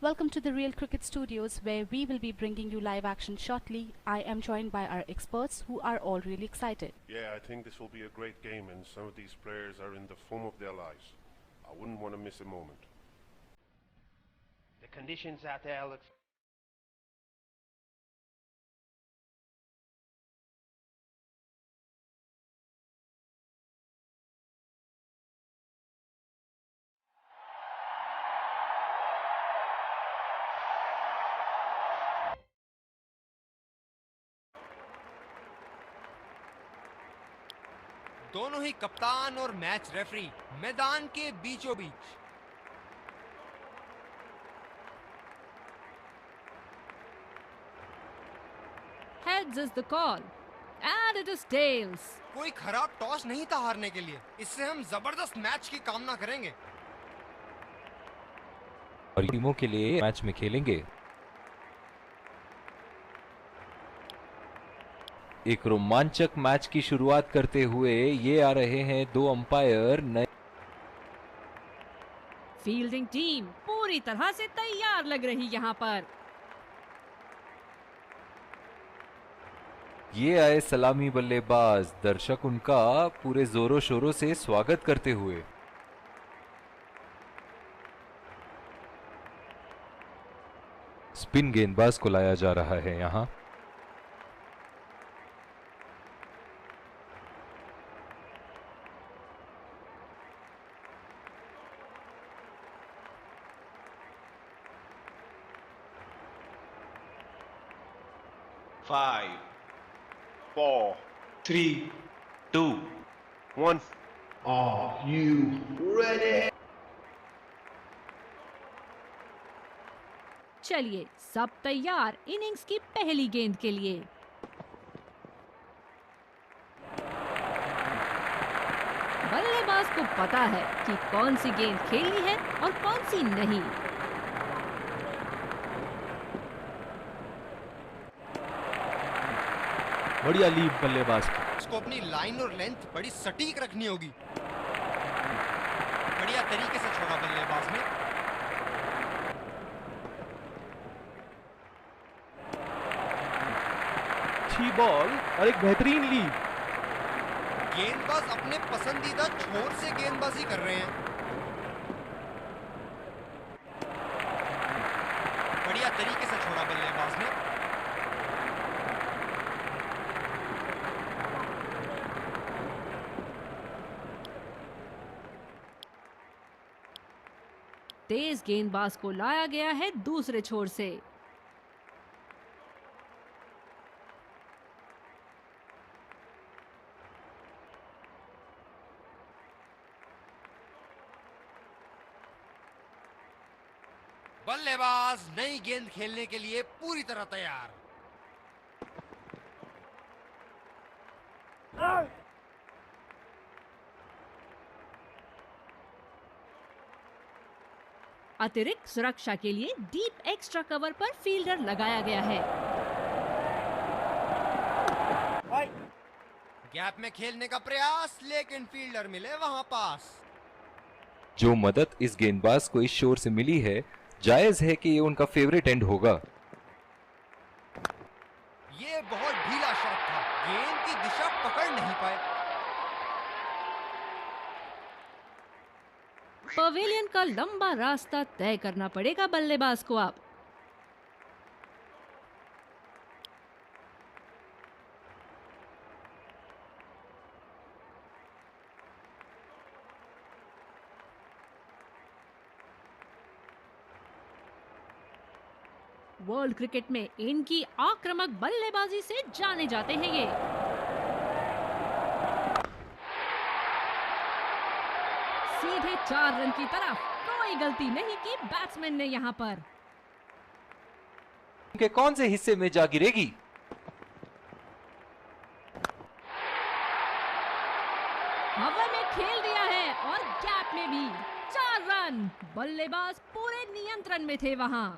Welcome to the Real Cricket Studios, where we will be bringing you live action shortly. I am joined by our experts who are all really excited. Yeah, I think this will be a great game, and some of these players are in the form of their lives. I wouldn't want to miss a moment. The conditions out there look दोनों ही कप्तान और match referee मैदान के बीचों बीच। Heads is the call, and it is tails. कोई खराब toss नहीं था हारने के लिए। इससे हम जबरदस्त मैच की कामना करेंगे और टीमों के लिए मैच में खेलेंगे। एक रोमांचक मैच की शुरुआत करते हुए ये आ रहे हैं दो अंपायर नए। फील्डिंग टीम पूरी तरह से तैयार लग रही यहाँ पर। ये आए सलामी बल्लेबाज, दर्शक उनका पूरे जोरों शोरों से स्वागत करते हुए। स्पिन गेंदबाज को लाया जा रहा है यहां। Five, 4, 3, 2, 1. Are you ready? चलिए सब तैयार इनिंग्स की पहली गेंद के लिए। बल्लेबाज को पता है कि कौन सी गेंद खेलनी है और कौन सी नहीं। बढ़िया लीड बल्लेबाज की। उसको अपनी लाइन और लेंथ बड़ी सटीक रखनी होगी। बढ़िया तरीके से छोड़ा बल्लेबाज ने। अच्छी बॉल और एक बेहतरीन लीड। गेंदबाज अपने पसंदीदा छोर से गेंदबाजी कर रहे हैं। बढ़िया तरीके से छोड़ा बल्लेबाज ने। तेज गेंदबाज को लाया गया है दूसरे छोर से। बल्लेबाज नई गेंद खेलने के लिए पूरी तरह तैयार। अतिरिक्त सुरक्षा के लिए डीप एक्स्ट्रा कवर पर फील्डर लगाया गया है। गैप में खेलने का प्रयास, लेकिन फील्डर मिले वहां पास। जो मदद इस गेंदबाज को इस शोर से मिली है, जायज है कि ये उनका फेवरेट एंड होगा। ये बहुत ढीला शॉट था, गेंद की दिशा पकड़ नहीं पाए। पवेलियन का लंबा रास्ता तय करना पड़ेगा बल्लेबाज को अब। वर्ल्ड क्रिकेट में इनकी आक्रामक बल्लेबाजी से जाने जाते हैं ये। सीधे 4 रन की तरफ, कोई गलती नहीं की बैट्समैन ने यहां पर। उनके कौन से हिस्से में जा गिरेगी? हवा में खेल दिया है और गैप में भी 4 रन। बल्लेबाज पूरे नियंत्रण में थे वहां।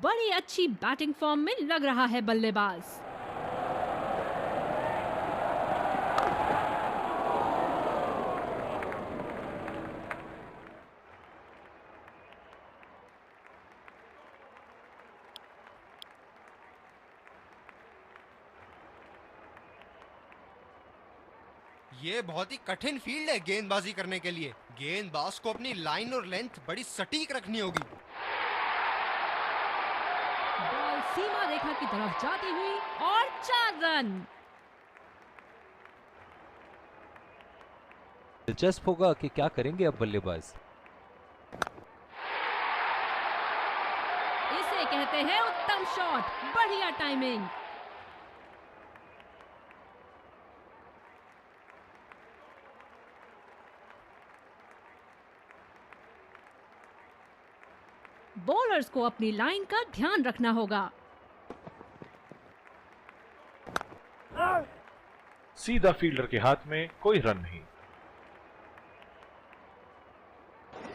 बड़ी अच्छी बैटिंग फॉर्म में लग रहा है बल्लेबाज। ये बहुत ही कठिन फील्ड है गेंदबाजी करने के लिए। गेंदबाज को अपनी लाइन और लेंथ बड़ी सटीक रखनी होगी। बॉल सीमा रेखा की तरफ जाती हुई और 4 रन। दिलचस्प होगा कि क्या करेंगे अब बल्लेबाज। इसे कहते हैं उत्तम शॉट, बढ़िया टाइमिंग। बॉलर्स को अपनी लाइन का ध्यान रखना होगा। सीधा फील्डर के हाथ में, कोई रन नहीं।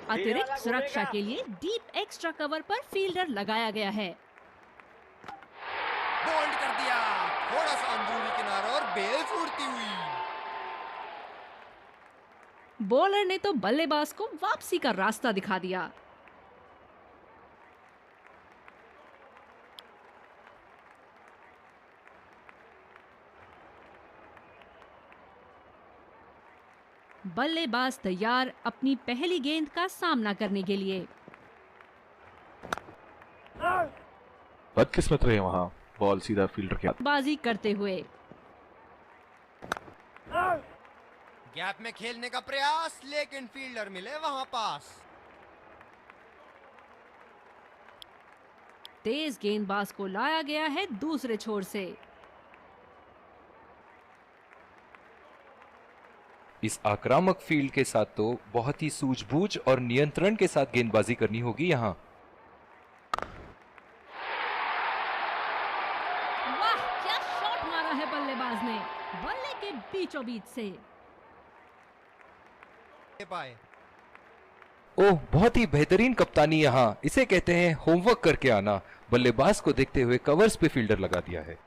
अतिरिक्त सुरक्षा के लिए डीप एक्स्ट्रा कवर पर फील्डर लगाया गया है। बोल्ड कर दिया, थोड़ा सा अंदरूनी किनारा और बेल उड़ती हुई। बॉलर ने तो बल्लेबाज को वापसी का रास्ता दिखा दिया। बल्लेबाज तैयार अपनी पहली गेंद का सामना करने के लिए। बदकिस्मत रहे वहां, बॉल सीधा फील्डर के हाथ। बाजी करते हुए गैप में खेलने का प्रयास, लेकिन फील्डर मिले वहां पास। तेज गेंदबाज को लाया गया है दूसरे छोर से। इस आक्रामक फील्ड के साथ तो बहुत ही सूझबूझ और नियंत्रण के साथ गेंदबाजी करनी होगी यहाँ। वाह, क्या शॉट मारा है बल्लेबाज ने, बल्ले के बीचों बीच से। पाए। ओह, बहुत ही बेहतरीन कप्तानी यहाँ। इसे कहते हैं होमवर्क करके आना। बल्लेबाज को देखते हुए कवर्स पे फील्डर लगा दिया है।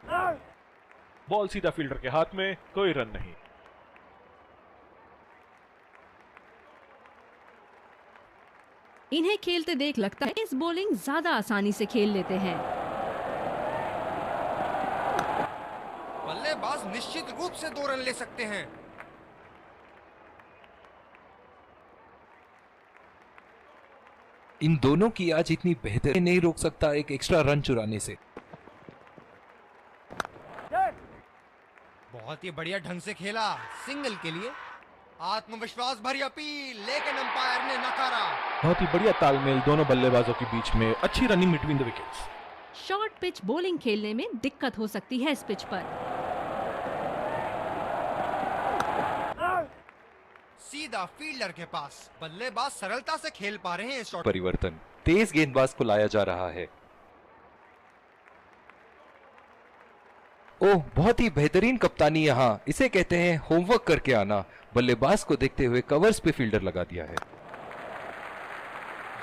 बॉल सीधा फील्डर के हाथ में, कोई रन नहीं। इन्हें खेलते देख लगता है इस बॉलिंग ज्यादा आसानी से खेल लेते हैं। बल्लेबाज निश्चित रूप से 2 रन ले सकते हैं। इन दोनों की आज इतनी बेहतर नहीं रोक सकता एक एक्स्ट्रा रन चुराने से। बहुत ही बढ़िया ढंग से खेला, सिंगल के लिए आत्मविश्वास भरी अपील, लेकिन अंपायर ने नकारा। बहुत ही बढ़िया तालमेल दोनों बल्लेबाजों के बीच में, अच्छी running between the wickets. Short pitch bowling खेलने में दिक्कत हो सकती है इस पिच पर। सीधा फील्डर के पास, बल्लेबाज सरलता से खेल पा रहे हैं इस शॉट। परिवर्तन, तेज गेंदबाज को लाया जा रहा है। ओह, बहुत ही बेहतरीन कप्तानी यहाँ। इसे कहते हैं होमवर्क करके आना। बल्लेबाज को देखते हुए कवर्स पे फील्डर लगा दिया है।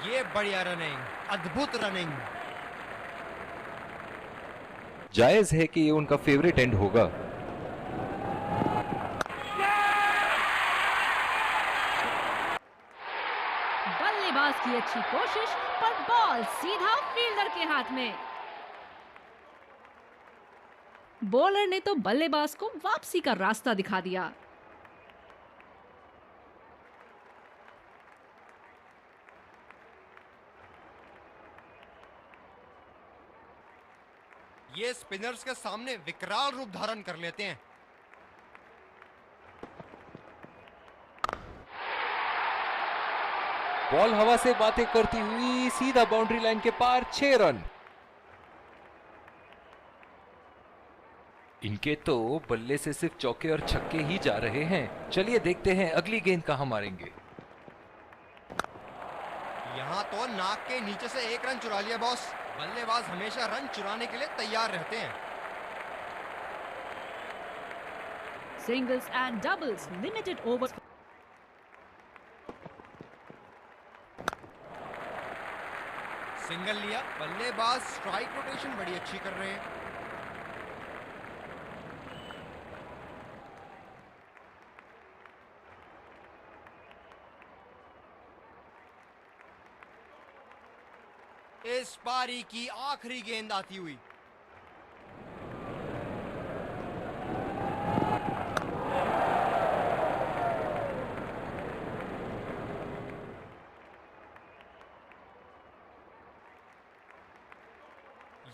ये बढ़िया रनिंग, अद्भुत रनिंग। जायज है कि ये उनका फेवरेट एंड होगा। बल्लेबाज की अच्छी कोशिश, पर बॉल सीधा फील्डर के हाथ में। बॉलर ने तो बल्लेबाज को वापसी का रास्ता दिखा दिया। ये स्पिनर्स के सामने विकराल रूप धारण कर लेते हैं। बॉल हवा से बातें करती हुई सीधा बाउंड्री लाइन के पार, 6 रन। इनके तो बल्ले से सिर्फ चौके और छक्के ही जा रहे हैं। चलिए देखते हैं अगली गेंद कहां मारेंगे। यहाँ तो नाक के नीचे से 1 रन चुरा लिया बॉस। बल्लेबाज हमेशा रन चुराने के लिए तैयार रहते हैं। Singles and doubles, limited overs. Single लिया, बल्लेबाज स्ट्राइक रोटेशन बड़ी अच्छी कर रहे हैं। इस पारी की आखिरी गेंद आती हुई।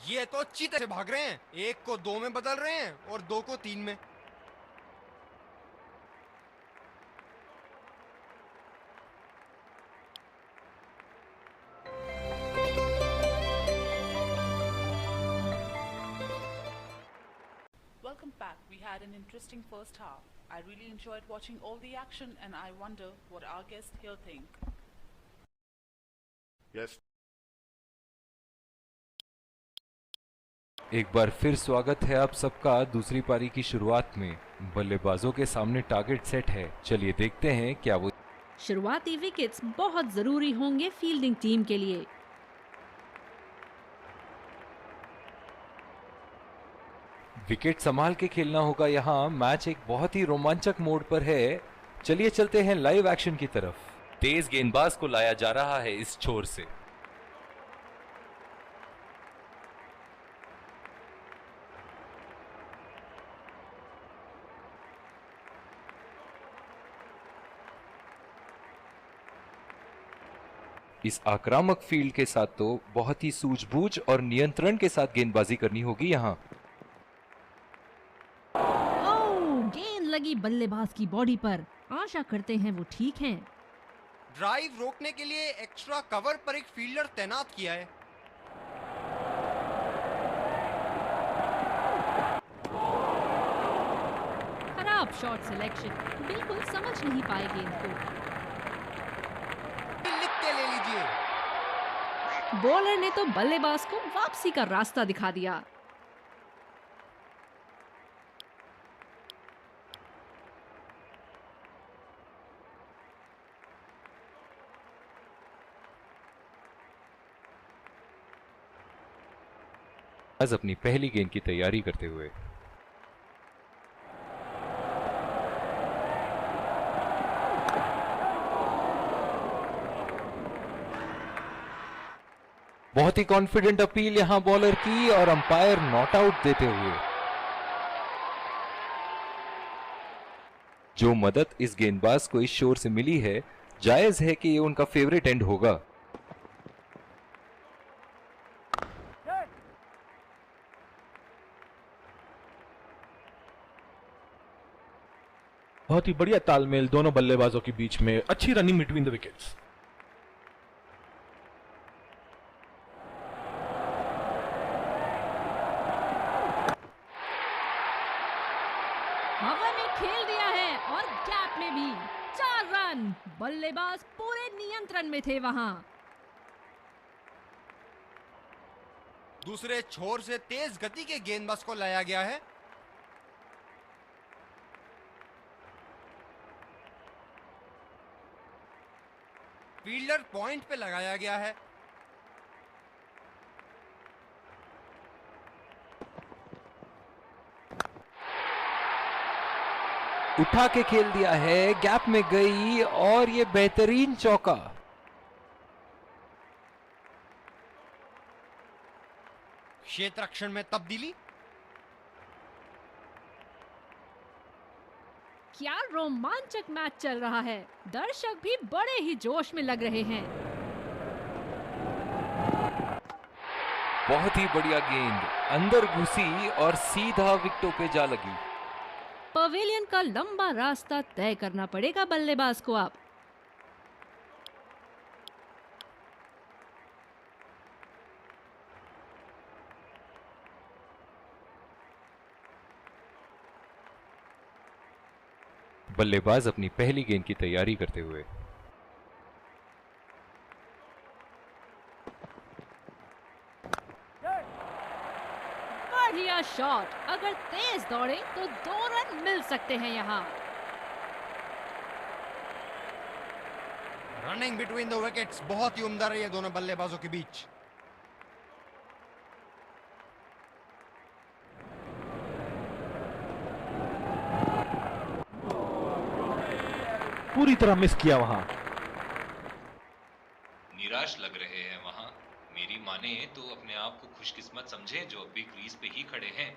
ये तो चीते से भाग रहे हैं, एक को 2 में बदल रहे हैं और 2 को 3 में। Welcome back. We had an interesting first half. I really enjoyed watching all the action and I wonder what our guests here think. Yes. एक बार फिर स्वागत है आप सबका दूसरी पारी की शुरुआत में। बल्लेबाजों के सामने टारगेट सेट है, चलिए देखते हैं क्या वो। शुरुआती विकेट्स बहुत जरूरी होंगे फील्डिंग टीम के लिए। विकेट संभाल के खेलना होगा यहाँ। मैच एक बहुत ही रोमांचक मोड पर है। चलिए चलते हैं लाइव एक्शन की तरफ। तेज गेंदबाज को लाया जा रहा है इस छोर से। इस आक्रामक फील्ड के साथ तो बहुत ही सूझबूझ और नियंत्रण के साथ गेंदबाजी करनी होगी यहाँ। गेंद लगी बल्लेबाज की बॉडी पर। आशा करते हैं वो ठीक हैं। ड्राइव रोकने के लिए एक्स्ट्रा कवर पर एक फील्डर तैनात किया है। खराब शॉट सिलेक्शन, बिल्कुल समझ नहीं पाए गेंद को। लिख के ले लीजिए। बॉलर ने तो बल्लेबाज को वापसी का रास्ता दिखा दिया। आज अपनी पहली गेंद की तैयारी करते हुए बहुत ही कॉन्फिडेंट अपील यहां बॉलर की और अंपायर नॉट आउट देते हुए। जो मदद इस गेंदबाज को इस शोर से मिली है, जायज है कि ये उनका फेवरेट एंड होगा। बहुत ही बढ़िया तालमेल दोनों बल्लेबाजों के बीच में, अच्छी रनिंग बिटवीन द विकेट्स। हवा में खेल दिया है और गैप में भी 4 रन। बल्लेबाज पूरे नियंत्रण में थे वहां। दूसरे छोर से तेज गति के गेंदबाज को लाया गया है। फील्डर पॉइंट पे लगाया गया है। उठा के खेल दिया है, गैप में गई और ये बेहतरीन चौका। क्षेत्र रक्षण में तब्दीली। क्या रोमांचक मैच चल रहा है। दर्शक भी बड़े ही जोश में लग रहे हैं। बहुत ही बढ़िया गेंद अंदर घुसी और सीधा विकेटों पे जा लगी। पवेलियन का लंबा रास्ता तय करना पड़ेगा बल्लेबाज को अब। बल्लेबाज अपनी पहली गेंद की तैयारी करते हुए बढ़िया शॉट। अगर तेज दौड़े तो 2 रन मिल सकते हैं यहाँ। रनिंग बिटवीन द विकेट्स बहुत ही उम्दा रही है दोनों बल्लेबाजों के बीच। पूरी तरह मिस किया वहां। निराश लग रहे हैं वहां। मेरी माने तो अपने आप को खुशकिस्मत समझे जो अभी क्रीज पे ही खड़े हैं।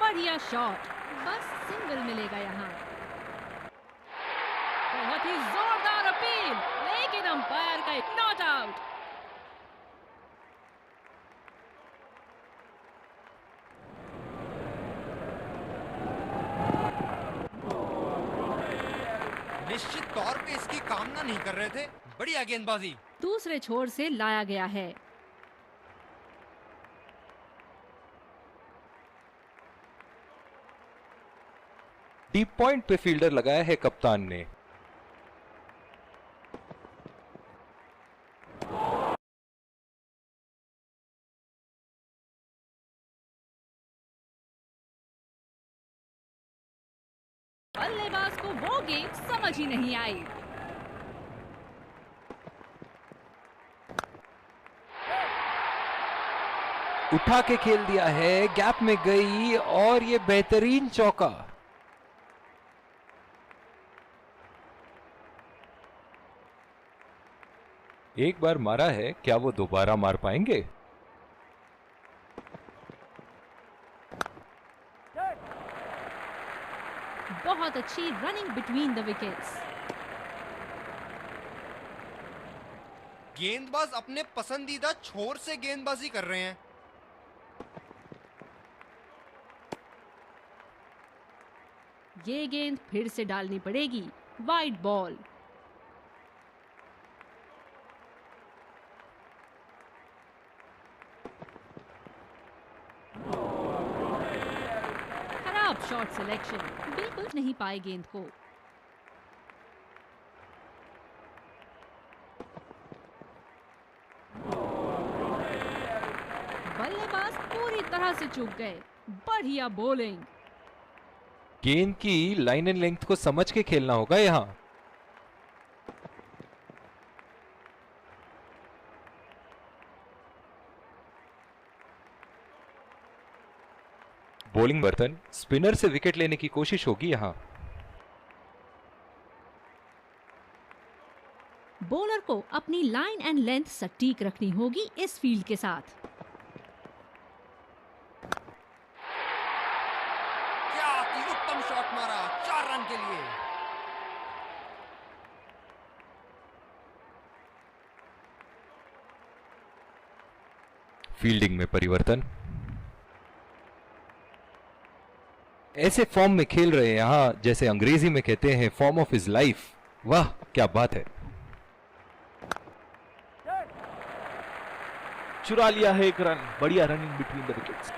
बढ़िया शॉट, बस सिंगल मिलेगा यहाँ। बहुत ही जोरदार अपील, लेकिन अंपायर का एक नॉट आउट। निश्चित तौर पे इसकी कामना नहीं कर रहे थे। बढ़िया गेंदबाजी। दूसरे छोर से लाया गया है। डीप पॉइंट पे फील्डर लगाया है कप्तान ने। बल्लेबाज को वो गेंद समझ ही नहीं आई। उठा के खेल दिया है, गैप में गई और ये बेहतरीन चौका। एक बार मारा है, क्या वो दोबारा मार पाएंगे? बहुत अच्छी रनिंग बिटवीन द विकेट्स। गेंदबाज अपने पसंदीदा छोर से गेंदबाजी कर रहे हैं। ये गेंद फिर से डालनी पड़ेगी। Wide ball. खराब शॉट सिलेक्शन, बिल्कुल नहीं पाए गेंद को। बल्लेबाज पूरी तरह से चूक गए। बढ़िया बॉलिंग। गेंद की लाइन एंड लेंथ को समझ के खेलना होगा यहां। बॉलिंग बर्तन, स्पिनर से विकेट लेने की कोशिश होगी यहां। बॉलर को अपनी लाइन एंड लेंथ सटीक रखनी होगी इस फील्ड के साथ। क्या अति उत्तम शॉट मारा, 4 रन के लिए। फील्डिंग में परिवर्तन। ऐसे फॉर्म में खेल रहे हैं यहां, जैसे अंग्रेजी में कहते हैं फॉर्म ऑफ हिज लाइफ। वाह क्या बात है। चुरा लिया है एक रन। बढ़िया रनिंग बिटवीन द विकेट्स।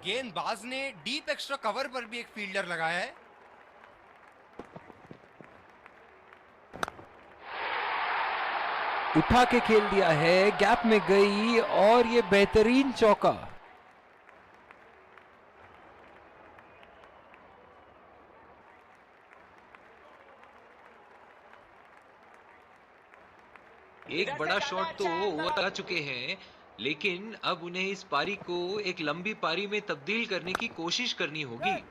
गेंदबाज ने डीप एक्स्ट्रा कवर पर भी एक फील्डर लगाया है। उठा के खेल दिया है, गैप में गई और ये बेहतरीन चौका। एक बड़ा शॉट तो ओवर आ चुके हैं, लेकिन अब उन्हें इस पारी को एक लंबी पारी में तब्दील करने की कोशिश करनी होगी।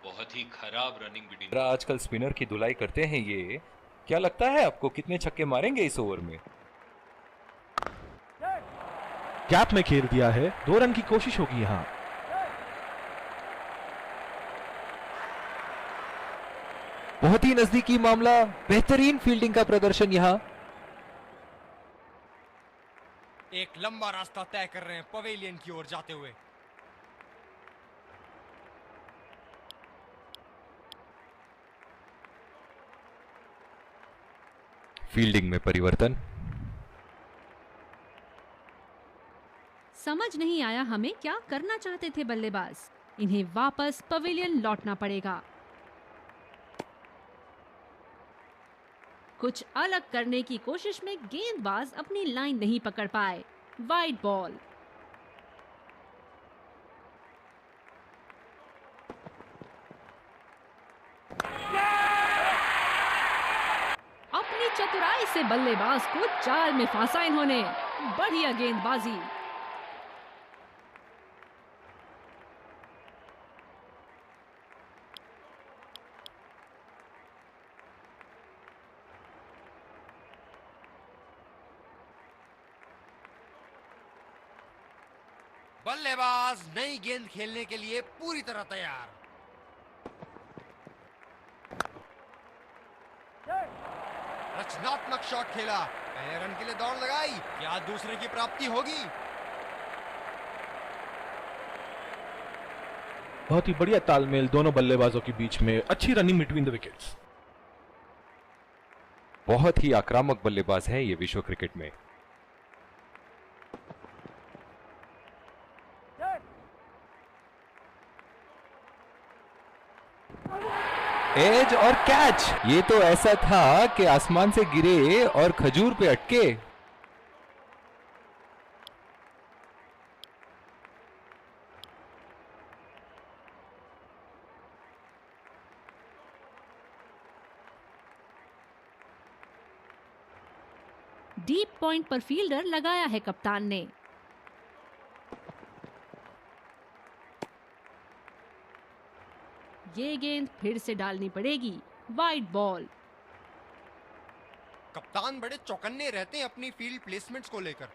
बहुत ही खराब रनिंग बिटवीन। आजकल स्पिनर की धुलाई करते हैं ये। क्या लगता है आपको कितने छक्के मारेंगे इस ओवर में? गैप में घेर दिया है। 2 रन की कोशिश होगी यहां। बहुत ही नजदीकी मामला। बेहतरीन फील्डिंग का प्रदर्शन यहां। एक लंबा रास्ता तय कर रहे हैं पवेलियन की ओर जाते हुए। फील्डिंग में परिवर्तन। समझ नहीं आया हमें क्या करना चाहते थे बल्लेबाज। इन्हें वापस पवेलियन लौटना पड़ेगा। कुछ अलग करने की कोशिश में गेंदबाज अपनी लाइन नहीं पकड़ पाए। Wide ball. अपनी चतुराई से बल्लेबाज को जाल में फंसा इन्होंने। बढ़िया गेंदबाजी। बल्लेबाज नई गेंद खेलने के लिए पूरी तरह तैयार। रचनात्मक शॉट खेला, पहले रन के लिए दौड़ लगाई, क्या दूसरे की प्राप्ति होगी? बहुत ही बढ़िया तालमेल दोनों बल्लेबाजों के बीच में, अच्छी रनिंग बिटवीन द विकेट्स। बहुत ही आक्रामक बल्लेबाज हैं ये विश्व क्रिकेट में। एज और कैच, ये तो ऐसा था कि आसमान से गिरे और खजूर पे अटके। डीप पॉइंट पर फील्डर लगाया है कप्तान ने। ये गेंद फिर से डालनी पड़ेगी, वाइड बॉल। कप्तान बड़े चौकन्ने रहते हैं अपनी फील्ड प्लेसमेंट्स को लेकर।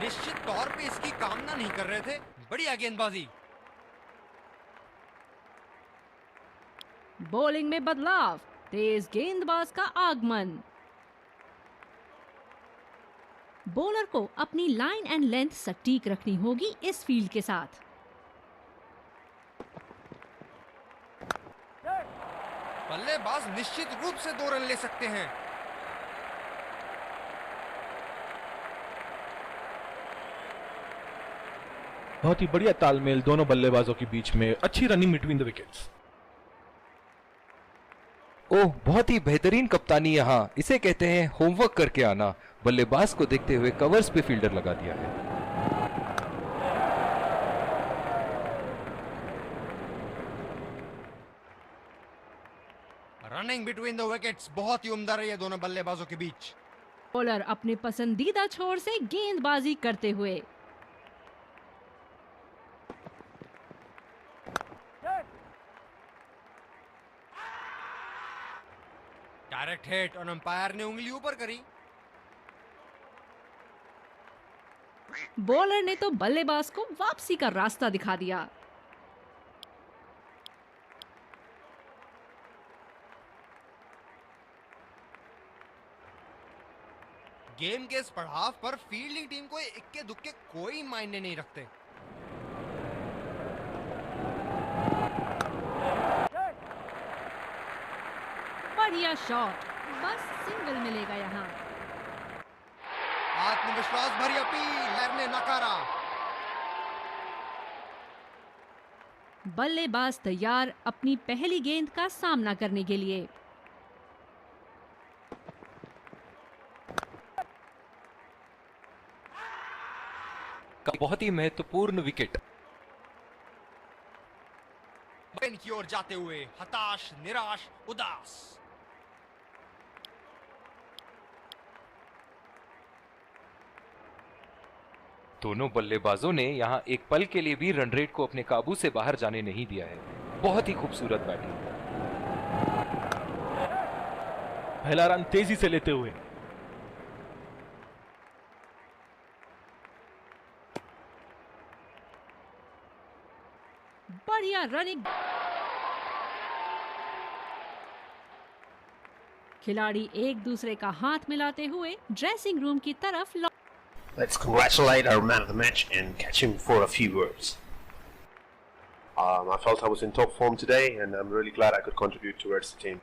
निश्चित तौर पे इसकी कामना नहीं कर रहे थे, बढ़िया गेंदबाजी। बॉलिंग में बदलाव, तेज गेंदबाज का आगमन। बॉलर को अपनी लाइन एंड लेंथ सटीक रखनी होगी इस फील्ड के साथ। बल्लेबाज निश्चित रूप से 2 रन ले सकते हैं। बहुत ही बढ़िया तालमेल दोनों बल्लेबाजों के बीच में, अच्छी रनिंग बिटवीन द विकेट्स। ओह, बहुत ही बेहतरीन कप्तानी यहाँ, इसे कहते हैं होमवर्क करके आना। बल्लेबाज को देखते हुए कवर्स पे फील्डर लगा दिया है। रनिंग बिटवीन द विकेट्स बहुत ही उम्दा रही है दोनों बल्लेबाजों के बीच। बॉलर अपने पसंदीदा छोर से गेंदबाजी करते हुए। डायरेक्ट हिट और अंपायर ने उंगली ऊपर करी। बॉलर ने तो बल्लेबाज को वापसी का रास्ता दिखा दिया। गेम के इस पड़ाव पर फील्डिंग टीम को इक्के दुक्के कोई मायने नहीं रखते। बढ़िया शॉट, बस सिंगल मिलेगा यहाँ। आत्मविश्वास भरी अपील, लहर ने नकारा। बल्लेबाज तैयार अपनी पहली गेंद का सामना करने के लिए। बहुत ही महत्वपूर्ण विकेट। बैन की ओर जाते हुए हताश, निराश, उदास। दोनों बल्लेबाजों ने यहां एक पल के लिए भी रन रेट को अपने काबू से बाहर जाने नहीं दिया है। बहुत ही खूबसूरत बैटिंग। पहला रन तेजी से लेते हुए। बढ़िया रनिंग। खिलाड़ी एक दूसरे का हाथ मिलाते हुए ड्रेसिंग रूम की तरफ Let's congratulate our man of the match and catch him for a few words. I felt I was in top form today, and I'm really glad I could contribute towards the team.